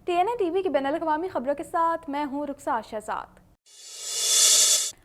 TNA TV की बैनुल-अक़वामी खबरों के साथ मैं हूं रुखसा शहजाद।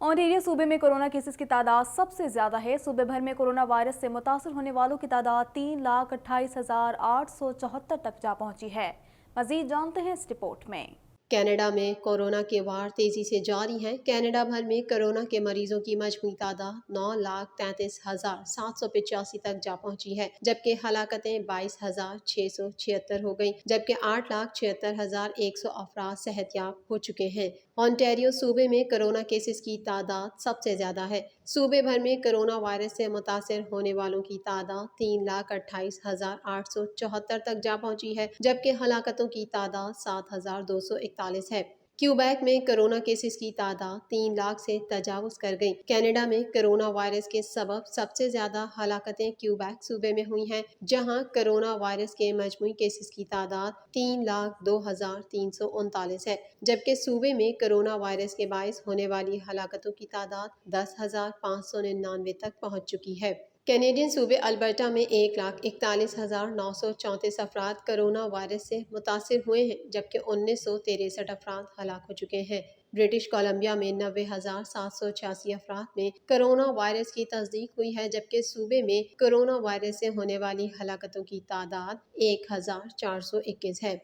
ओंटारियो सूबे में कोरोना केसेस की तादाद सबसे ज्यादा है। सूबे भर में कोरोना वायरस से मुतासर होने वालों की तादाद 3,28,874 तक जा पहुंची है। मजीद जानते हैं इस रिपोर्ट में। कनाडा में कोरोना के वार तेजी से जारी हैं। कनाडा भर में कोरोना के मरीजों की मजमूई तादाद 9,33,785 तक जा पहुंची है, जबकि हलाकतें 22,676 हो गई, जबकि 8,76,100 अफराद सेहतयाब हो चुके हैं। ओंटारियो सूबे में कोरोना केसेस की तादाद सबसे ज्यादा है। सूबे भर में कोरोना वायरस से मुतासर होने वालों की तादाद 3,28,874 तक जा पहुंची है, जबकि हलाकतों की तादाद 7,241 है। क्यूबैक में कोरोना केसेस की तादाद 3 लाख से तजावुज कर गई। कनाडा में कोरोना वायरस के सबब सबसे ज्यादा हलाकतें क्यूबैक सूबे में हुई हैं, जहां कोरोना वायरस के मजमूई केसेस की तादाद 3,02,339 है, जबकि सूबे में कोरोना वायरस के बायस होने वाली हलाकतों की तादाद 10,599 तक पहुंच चुकी है। कैनेडियन सूबे अल्बर्टा में 1,41,934 अफराद कोरोना वायरस से मुतासिर हुए हैं, जबकि 1,963 अफराद हलाक हो चुके हैं। ब्रिटिश कोलंबिया में 90,786 अफराद में कोरोना वायरस की तस्दीक हुई है, जबकि सूबे में कोरोना वायरस से होने वाली हलाकतों की तादाद 1,421 है।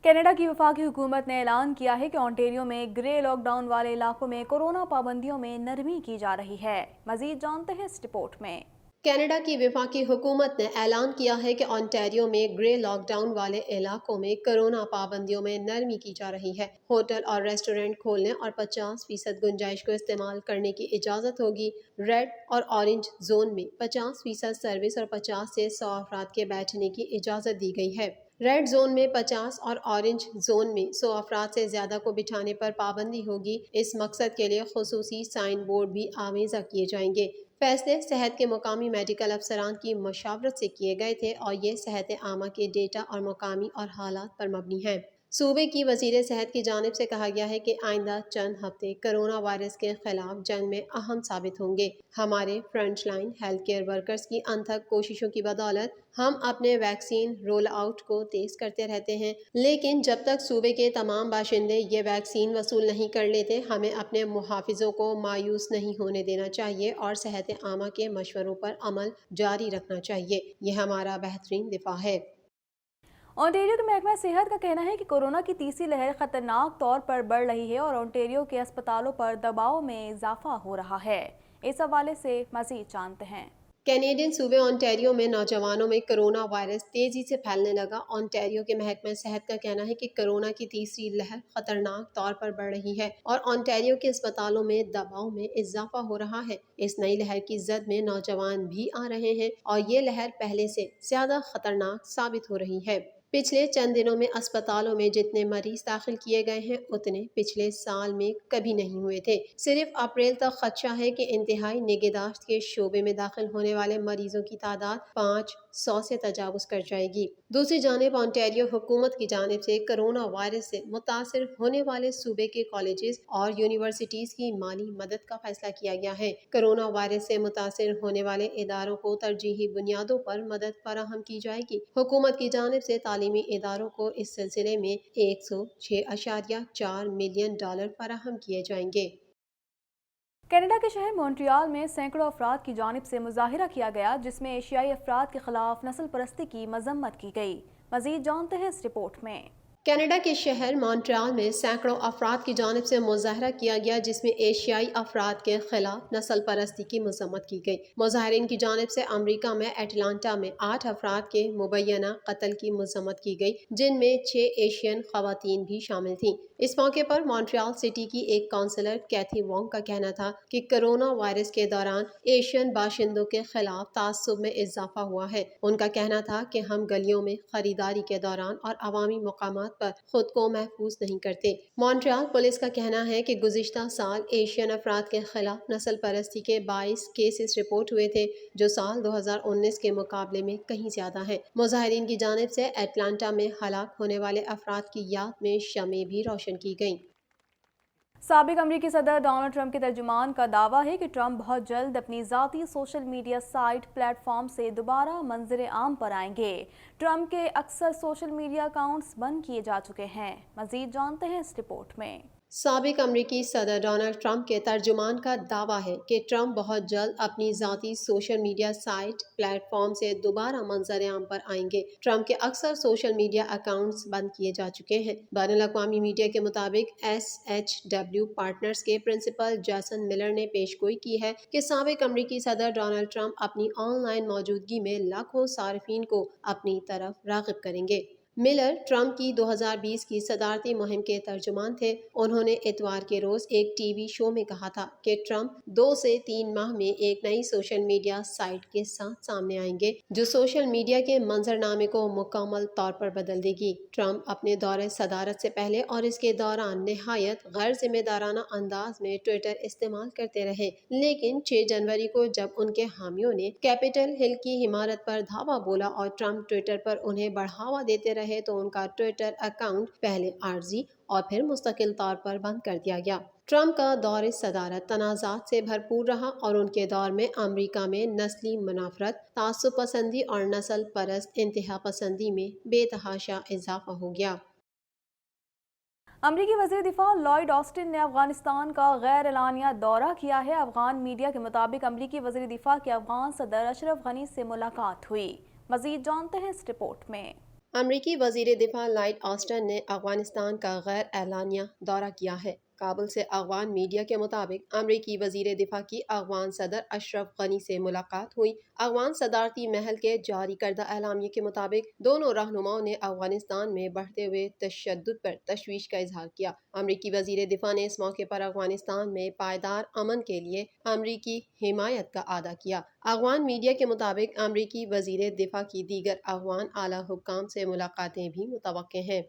कनाडा की वफाकी हुकूमत ने ऐलान किया है कि ओंटारियो में ग्रे लॉकडाउन वाले इलाकों में कोरोना पाबंदियों में नरमी की जा रही है। मजीद जानते हैं इस रिपोर्ट में। कनाडा की वफाकी हुकूमत ने ऐलान किया है कि ओंटारियो में ग्रे लॉकडाउन वाले इलाकों में कोरोना पाबंदियों में नरमी की जा रही है। होटल और रेस्टोरेंट खोलने और 50% गुंजाइश को इस्तेमाल करने की इजाज़त होगी। रेड और ऑरेंज जोन में 50% सर्विस और 50 से 100 अफराद के बैठने की इजाज़त दी गई है। रेड जोन में 50 और ऑरेंज जोन में 100 अफराद से ज्यादा को बिठाने पर पाबंदी होगी। इस मकसद के लिए खुसूसी साइन बोर्ड भी आवेजा किए जाएंगे। फैसले सेहत के मुकामी मेडिकल अफसरान की मशावरत से किए गए थे और ये सेहत आमा के डेटा और मुकामी और हालात पर मबनी है। सूबे की वजीर सेहत की जानिब से कहा गया है कि आइंदा चंद हफ्ते कोरोना वायरस के खिलाफ जंग में अहम साबित होंगे। हमारे front line health care workers की अनथक कोशिशों की बदौलत हम अपने वैक्सीन रोल आउट को तेज करते रहते हैं, लेकिन जब तक सूबे के तमाम बाशिंदे ये वैक्सीन वसूल नहीं कर लेते, हमें अपने मुहाफिजों को मायूस नहीं होने देना चाहिए और सेहत आमा के मशवरों पर अमल जारी रखना चाहिए। ये हमारा बेहतरीन दिफा है। ओंटारियो के महकमा सेहत का कहना है कि कोरोना की तीसरी लहर खतरनाक तौर पर बढ़ रही है और ओंटारियो के अस्पतालों पर दबाव में इजाफा हो रहा है। इस हवाले से मजीद जानते हैं। कैनेडियन सूबे ओंटारियो में नौजवानों में कोरोना वायरस तेजी से फैलने लगा। ओंटारियो के महकमा सेहत का कहना है कि कोरोना की तीसरी लहर खतरनाक तौर पर बढ़ रही है और ओंटारियो के अस्पतालों में दबाव में इजाफा हो रहा है। इस नई लहर की जद में नौजवान भी आ रहे हैं और ये लहर पहले से ज्यादा खतरनाक साबित हो रही है। पिछले चंद दिनों में अस्पतालों में जितने मरीज दाखिल किए गए हैं, उतने पिछले साल में कभी नहीं हुए थे। सिर्फ अप्रैल तक खदशा है कि इंतहाई निगहदाश्त के शोबे में दाखिल होने वाले मरीजों की तादाद 500 से तजावुज कर जाएगी। दूसरी जानिब ओंटारियो हुकूमत की जानिब से कोरोना वायरस से मुतासिर होने वाले सूबे के कॉलेजेस और यूनिवर्सिटीज की माली मदद का फैसला किया गया है। कोरोना वायरस से मुतासिर होने वाले इदारों को तरजीही बुनियादों पर मदद फराहम की जाएगी। हुकूमत की जानिब से तालीमी इदारों को इस सिलसिले में 106.4 मिलियन डॉलर फराहम किए जाएंगे। कनाडा के शहर मॉन्ट्रियल में सैकड़ों अफराद की जानिब से मुजाहिरा किया गया, जिसमें एशियाई अफराद के खिलाफ नस्ल परस्ती की मजम्मत की गई। मजीद जानते हैं इस रिपोर्ट में। कनाडा के शहर मॉन्ट्रियल में सैकड़ों अफराद की जानिब से मुजाहरा किया गया, जिसमें एशियाई अफराद के खिलाफ नस्ल परस्ती की मजम्मत की गई। मुजाहरीन की जानिब से अमरीका में एटलांटा में 8 अफराद के मुबैना कत्ल की मजम्मत की गई, जिनमें 6 एशियन खवातीन भी शामिल थीं। इस मौके पर मॉन्ट्रियल सिटी की एक काउंसलर कैथी वोंग का कहना था कि कोरोना वायरस के दौरान एशियन बाशिंदों के खिलाफ तासुब में इजाफा हुआ है। उनका कहना था कि हम गलियों में खरीदारी के दौरान और अवामी मकामात पर खुद को महफूज नहीं करते। मॉन्ट्रियल पुलिस का कहना है कि गुज़िश्ता साल एशियन अफराद के खिलाफ नस्ल परस्ती के 22 केसेस रिपोर्ट हुए थे, जो साल 2019 के मुकाबले में कहीं ज्यादा है। मुजाहिरीन की जानिब से एटलांटा में हलाक होने वाले अफराद की याद में शमें भी रोशन की गईं। سابق امریکی صدر ڈونلڈ ٹرمپ کے ترجمان کا دعویٰ ہے کہ ٹرمپ بہت جلد اپنی ذاتی social media site platform سے دوبارہ منظر عام پر آئیں گے۔ ٹرمپ کے اکثر سوشل میڈیا اکاؤنٹس بند کیے جا چکے ہیں۔ مزید جانتے ہیں اس رپورٹ میں۔ سابق امریکی صدر ڈونلڈ ٹرمپ کے ترجمان کا دعویٰ ہے کہ ٹرمپ بہت جلد اپنی ذاتی social media site platform سے دوبارہ منظر عام پر آئیں گے۔ ٹرمپ کے اکثر سوشل میڈیا اکاؤنٹس بند کیے جا چکے ہیں۔ بین الاقوامی میڈیا کے مطابق SHW پارٹنرز کے پرنسپل جیسن ملر نے پیش گوئی کی ہے کہ سابق امریکی صدر ڈونلڈ ٹرمپ اپنی آن لائن موجودگی میں لاکھوں صارفین کو اپنی طرف راغب کریں گے۔ ملر ٹرمپ کی 2020 کی صدارتی مہم کے ترجمان تھے۔ انہوں نے اتوار کے روز ایک ٹی وی شو میں کہا تھا کہ ٹرمپ 2 سے 3 ماہ میں ایک نئی سوشل میڈیا سائٹ کے ساتھ سامنے آئیں گے جو سوشل میڈیا کے منظرنامے کو مکمل طور پر بدل دے گی۔ ٹرمپ اپنے دورہ صدارت سے پہلے اور اس کے دوران نہایت غیر ذمہ دارانہ انداز میں ٹویٹر استعمال کرتے رہے، لیکن 6 جنوری کو جب ان کے حامیوں نے کیپٹل ہل کی عمارت پر دھاوا بولا اور ٹرمپ ٹویٹر پر انہیں بڑھاوا دیتے رہے تو ان کا ٹویٹر اکاؤنٹ پہلے عارضی اور پھر مستقل طور پر بند کر دیا گیا۔ ٹرمپ کا دور صدارت تنازعات سے بھرپور رہا اور ان کے دور میں امریکہ میں نسلی منافرت، تعصب پسندی اور نسل پرست انتہا پسندی میں بے تحاشا اضافہ ہو گیا۔ امریکی وزیر دفاع لائیڈ آسٹن نے افغانستان کا غیر اعلانیہ دورہ کیا ہے۔ افغان میڈیا کے مطابق امریکی وزیر دفاع کی افغان صدر اشرف غنی سے ملاقات ہوئی۔ مزید جانتے ہیں اس رپورٹ میں۔ امریکی وزیر دفاع لائیڈ آسٹن نے افغانستان کا غیر اعلانیہ دورہ کیا ہے۔ کابل سے افغان میڈیا کے مطابق امریکی وزیر دفاع کی افغان صدر اشرف غنی سے ملاقات ہوئی۔ افغان صدارتی محل کے جاری کردہ اعلامیے کے مطابق دونوں رہنماؤں نے افغانستان میں بڑھتے ہوئے تشدد پر تشویش کا اظہار کیا۔ امریکی وزیر دفاع نے اس موقع پر افغانستان میں پائیدار امن کے لیے امریکی حمایت کا اعادہ کیا۔ افغان میڈیا کے مطابق امریکی وزیر دفاع کی دیگر افغان اعلیٰ حکام سے ملاقاتیں بھی متوقع ہیں۔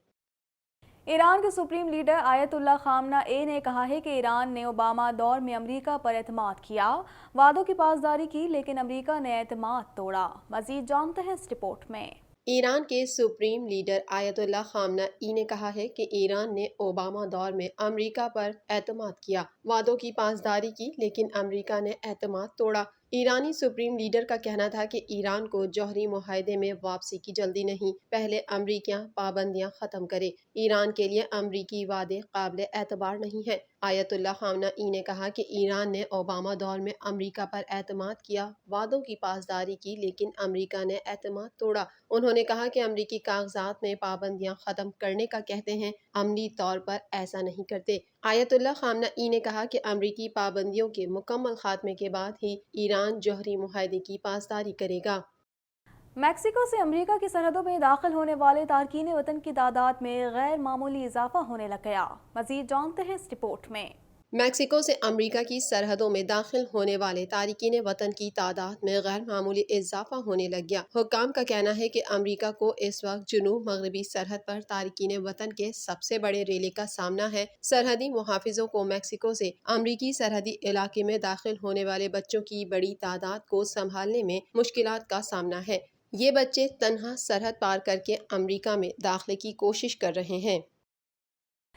ایران کے سپریم لیڈر آیت اللہ خامنہ ای نے کہا ہے کہ ایران نے اوباما دور میں امریکہ پر اعتماد کیا، وعدوں کی پاسداری کی، لیکن امریکہ نے اعتماد توڑا۔ مزید جانتے ہیں اس رپورٹ میں۔ ایران کے سپریم لیڈر آیت اللہ خامنہ ای نے کہا ہے کہ ایران نے اوباما دور میں امریکہ پر اعتماد کیا، وعدوں کی پاسداری کی، لیکن امریکہ نے اعتماد توڑا۔ ایرانی سپریم لیڈر کا کہنا تھا کہ ایران کو جوہری معاہدے میں واپسی کی جلدی نہیں، پہلے امریکیاں پابندیاں ختم کرے۔ ایران کے لیے امریکی وعدے قابل اعتبار نہیں ہیں۔ آیت اللہ خامنہ ای نے کہا کہ ایران نے اوباما دور میں امریکہ پر اعتماد کیا، وعدوں کی پاسداری کی، لیکن امریکہ نے اعتماد توڑا۔ انہوں نے کہا کہ امریکی کاغذات میں پابندیاں ختم کرنے کا کہتے ہیں، عملی طور پر ایسا نہیں کرتے۔ آیت اللہ خامنہ ای نے کہا کہ امریکی پابندیوں کے مکمل خاتمے کے بعد ہی ایران جوہری معاہدے کی پاسداری کرے گا۔ میکسیکو سے امریکہ کی سرحدوں میں داخل ہونے والے تارکین وطن کی تعداد میں غیر معمولی اضافہ ہونے لگ گیا۔ مزید جانتے ہیں اس رپورٹ میں۔ میکسیکو سے امریکہ کی سرحدوں میں داخل ہونے والے تارکین وطن کی تعداد میں غیر معمولی اضافہ ہونے لگ گیا۔ حکام کا کہنا ہے کہ امریکہ کو اس وقت جنوب مغربی سرحد پر تارکین وطن کے سب سے بڑے ریلے کا سامنا ہے۔ سرحدی محافظوں کو میکسیکو سے امریکی سرحدی علاقے میں داخل ہونے والے بچوں کی بڑی تعداد کو سنبھالنے میں مشکلات کا سامنا ہے۔ یہ بچے تنہا سرحد پار کر کے امریکہ میں داخلے کی کوشش کر رہے ہیں۔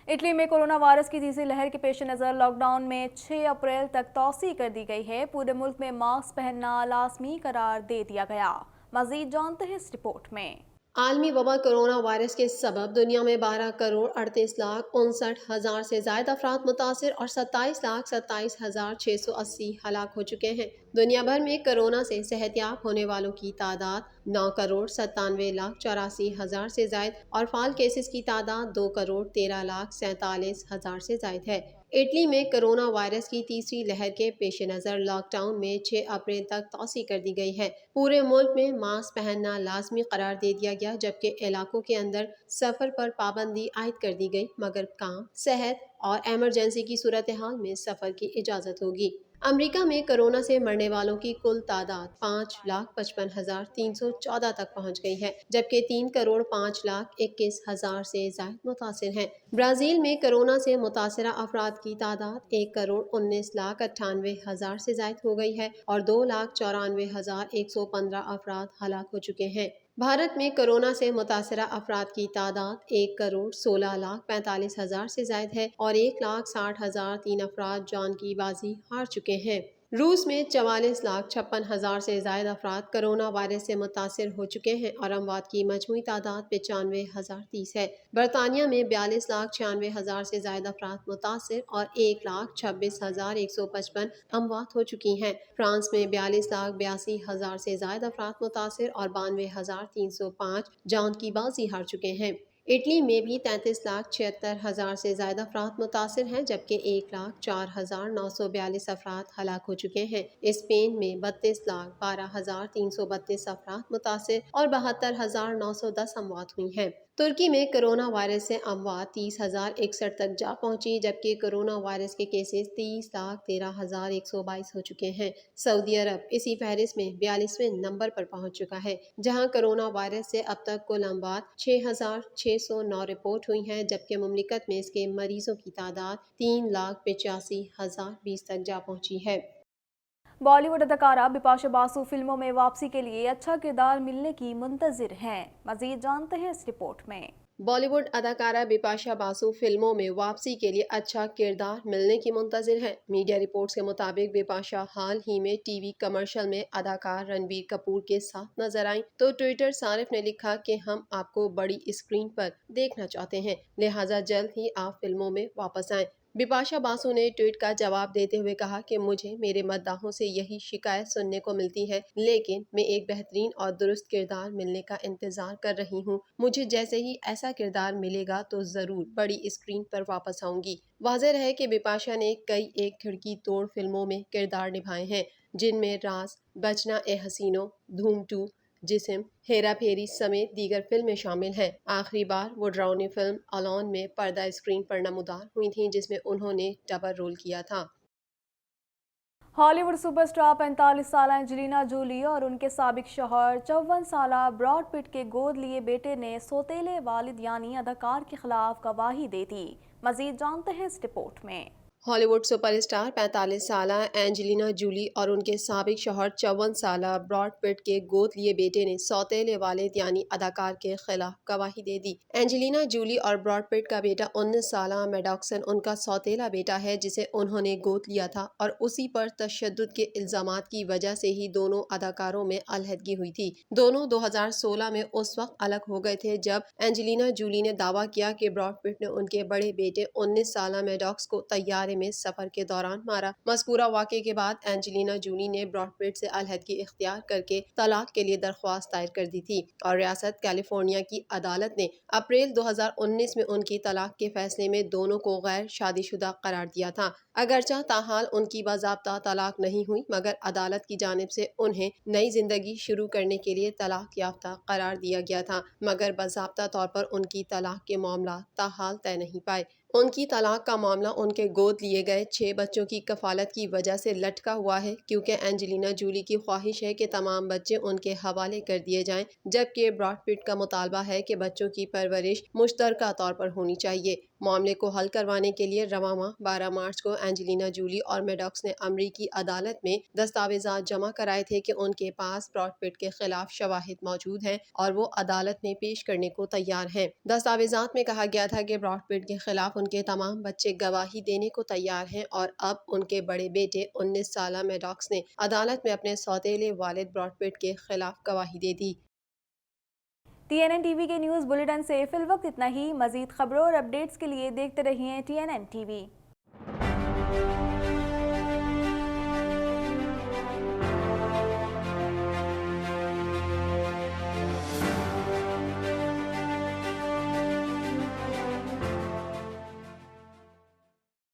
اٹلی میں کورونا وائرس کی تیسری لہر کے پیش نظر لاک ڈاؤن میں 6 اپریل تک توسیع کر دی گئی ہے۔ پورے ملک میں ماسک پہننا لازمی قرار دے دیا گیا۔ مزید جانتے ہیں اس رپورٹ میں۔ عالمی وبا کورونا وائرس کے سبب دنیا میں 12,38,59,000 سے زائد افراد متاثر اور 27,27,680 ہلاک ہو چکے ہیں۔ دنیا بھر میں کورونا سے صحت یاب ہونے والوں کی تعداد 9,97,84,000 سے زائد اور فعال کیسز کی تعداد 2,13,47,000 سے زائد ہے۔ اٹلی میں کورونا وائرس کی تیسری لہر کے پیش نظر لاک ڈاؤن میں 6 اپریل تک توسیع کر دی گئی ہے۔ پورے ملک میں ماسک پہننا لازمی قرار دے دیا گیا، جبکہ علاقوں کے اندر سفر پر پابندی عائد کر دی گئی، مگر کام، صحت اور ایمرجنسی کی صورتحال میں سفر کی اجازت ہوگی۔ امریکہ میں کورونا سے مرنے والوں کی کل تعداد 5,55,314 تک پہنچ گئی ہے، جبکہ 3,05,21,000 سے زائد متاثر ہیں۔ برازیل میں کورونا سے متاثرہ افراد کی تعداد 1,19,98,000 سے زائد ہو گئی ہے اور 2,94,115 افراد ہلاک ہو چکے ہیں۔ भारत में कोरोना से मुतासरा अफराद की तादाद 1,16,45,000 से ज़ायद है और 1,60,003 अफराद जान की बाजी हार चुके हैं। रूस में 44,56,000 से ज़ायद अफराद कोरोना वायरस से मुतासर हो चुके हैं और अमवात की मजमूई तादाद 95,030 है। बरतानिया में 42,96,000 से ज़ायद अफराद मुतासर और 1,26,155 अमवात हो चुकी हैं। फ्रांस में 42,82,000 से ज़ायद अफराद मुतासर और 92,305 जान की बाजी हार चुके हैं। इटली में भी 33,76,000 से ज़्यादा अफराद मुतासर हैं, जबकि 1,04,942 अफराद हलाक हो चुके हैं। स्पेन में 32,12,332 अफराद मुतासर और 72,910 अमवात हुई हैं। तुर्की में कोरोना वायरस से अमवात 30,061 तक जा पहुंची, जबकि कोरोना वायरस के केसेस 30,13,122 हो चुके हैं। सऊदी अरब इसी फहरिस्त में 42वें नंबर पर पहुंच चुका है, जहां कोरोना वायरस से अब तक कुल अमवात 6,609 रिपोर्ट हुई हैं, जबकि मुमलिकत में इसके मरीजों की तादाद 3,85,020 तक जा पहुंची है। बॉलीवुड अदाकारा बिपाशा बासु फिल्मों में वापसी के लिए अच्छा किरदार मिलने की मुंतजिर हैं। मजीद जानते हैं इस रिपोर्ट में। बॉलीवुड अदाकारा बिपाशा बासु फिल्मों में वापसी के लिए अच्छा किरदार मिलने की मुंतजिर है। मीडिया रिपोर्ट्स के मुताबिक बिपाशा हाल ही में टीवी कमर्शियल में अदाकार रणबीर कपूर के साथ नजर आईं, तो ट्विटर सारिफ ने लिखा कि हम आपको बड़ी स्क्रीन पर देखना चाहते हैं, लिहाजा जल्द ही आप फिल्मों में वापस आएं। बिपाशा बासु ने ट्वीट का जवाब देते हुए कहा कि मुझे मेरे मद्दाहों से यही शिकायत सुनने को मिलती है, लेकिन मैं एक बेहतरीन और दुरुस्त किरदार मिलने का इंतजार कर रही हूँ। मुझे जैसे ही ऐसा किरदार मिलेगा तो जरूर बड़ी स्क्रीन पर वापस आऊंगी। वाज़ेह है कि बिपाशा ने कई एक खिड़की तोड़ फिल्मों में किरदार निभाए हैं, जिनमें राज, बचना ए हसीनो, धूम 2, जिस्म, हेरा फेरी समेत दीगर फिल्में शामिल हैं। आखिरी बार वो ड्राउनी फिल्म अलोन में पर्दा स्क्रीन पर नमूदार हुई थीं, जिसमें उन्होंने डबल रोल किया था। हॉलीवुड सुपरस्टार 45 साल एंजेलिना जूली और उनके साबिक शौहर 54 साल ब्रॉड पिट के गोद लिए बेटे ने सौतेले वालिद यानी अदाकार के खिलाफ गवाही दे दी। मजीद जानते हैं इस रिपोर्ट में। हॉलीवुड सुपरस्टार 45 साल एंजेलिना जूली और उनके साबिक शौहर 54 साल ब्रॉड पिट के गोद लिए बेटे ने सौतेले वालिद यानी अदाकार के खिलाफ गवाही दे दी। एंजेलिना जूली और ब्रॉड पिट का बेटा 19 साल मैडॉक्सन उनका सौतेला बेटा है, जिसे उन्होंने गोद लिया था और उसी पर तशद्दुद के इल्जामात की वजह से ही दोनों अदाकारों में अलहदगी हुई थी। दोनों 2016 में उस वक्त अलग हो गए थे जब एंजेलिना जूली ने दावा किया कि ब्रॉड पिट ने उनके बड़े बेटे 19 साल मैडॉक्स को तैयार में सफर के दौरान मारा। मज़कूरा वाक़े के बाद एंजेलिना जूली ने ब्रॉड पिट से अलहदगी इख्तियार करके तलाक के लिए दरख्वास्त दायर कर दी थी और रियासत कैलिफोर्निया की अदालत ने अप्रैल 2019 में उनकी तलाक के फैसले में दोनों को गैर शादीशुदा करार दिया था। अगरचा ताहाल उनकी बाज़ाब्ता तलाक नहीं हुई, मगर अदालत की जानिब से उन्हें नई जिंदगी शुरू करने के लिए तलाक याफ्ता करार दिया गया था, मगर बाज़ाब्ता तौर पर उनकी तलाक के मामला ताहाल तय नहीं पाए। उनकी तलाक का मामला उनके गोद लिए गए 6 बच्चों की कफालत की वजह से लटका हुआ है, क्योंकि एंजेलिना जूली की ख्वाहिश है कि तमाम बच्चे उनके हवाले कर दिए जाएं, जबकि ब्रॉड पिट का मुतालबा है कि बच्चों की परवरिश मुश्तरका तौर पर होनी चाहिए। मामले को हल करवाने के लिए रवां माह 12 मार्च को एंजेलिना जूली और मैडॉक्स ने अमरीकी अदालत में दस्तावेजात जमा कराए थे कि उनके पास ब्रॉड पिट के खिलाफ शवाहिद मौजूद हैं और वो अदालत में पेश करने को तैयार हैं। दस्तावेजात में कहा गया था कि ब्रॉड पिट के खिलाफ उनके तमाम बच्चे गवाही देने को तैयार हैं और अब उनके बड़े बेटे 19 साल मैडॉक्स ने अदालत में अपने सौतेले वालिद ब्रॉड पिट के खिलाफ गवाही दे दी। TNN टीवी के न्यूज़ बुलेटिन से फिलवक्त इतना ही। मजीद खबरों और अपडेट्स के लिए देखते रहिए TNN टीवी।